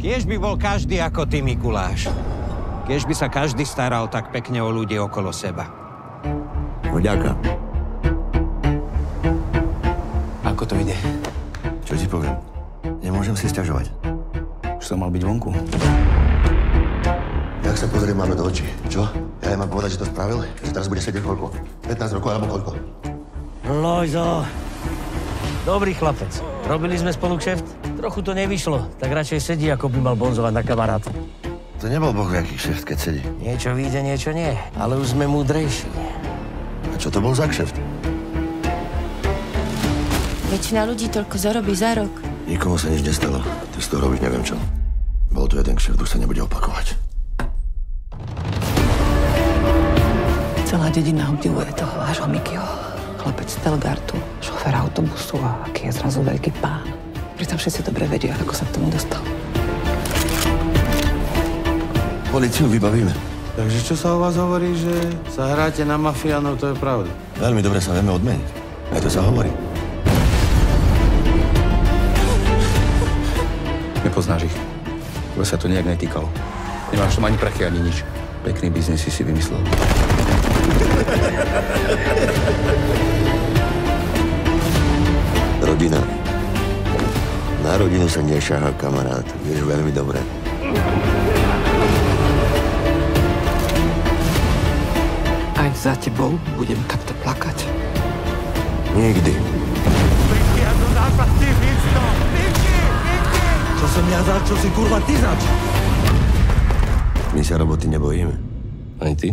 Kiež by bol každý ako ty, Mikuláš. Kiež by sa každý staral tak pekne o ľudí okolo seba. Vďaka. Ako to ide? Čo ti poviem? Nemôžem si sťažovať. Už som mal byť vonku. Jak sa pozrieť máme do očí? Čo? Ja mám povedať, že to spravil? Že teraz bude sedieť koľko? 15 rokov alebo koľko? Lojzo, dobrý chlapec. Robili sme spolu kšeft? Trochu to nevyšlo, tak radšej sedí, ako by mal bonzovať na kamaráta. To nebol bohviaký kšeft, keď sedí. Niečo vyjde, niečo nie, ale už sme múdrejší. A čo to bol za kšeft? Väčšina ľudí toľko zarobí za rok. Nikomu sa nič nestalo. Ty z toho robíš neviem čo. Bol tu jeden kšeft, už sa nebude opakovať. Celá dedina obdivuje toho vášho Mikyho. Chlapec z Telgartu, šofér autobusu a aký je zrazu veľký pán. Pritom všetci dobre vedia, ako sa k tomu dostal. Políciu vybavíme. Takže čo sa o vás hovorí, že sa hráte na mafiánov, to je pravda? Veľmi dobre sa vieme odmeniť. Aj to sa hovorí. Nepoznáš ich. Tebe sa to nejak netýkalo. Nemáš tam ani prachy, ani nič. Pekný biznes si vymyslel. Rodina. Na rodinu sa nešáha, kamarát. Vieš veľmi dobre. Aj za tebou budem takto plakať. Nikdy. Čo som ja zač, čo si kurva ty zač? My sa roboty nebojíme. Ani ty?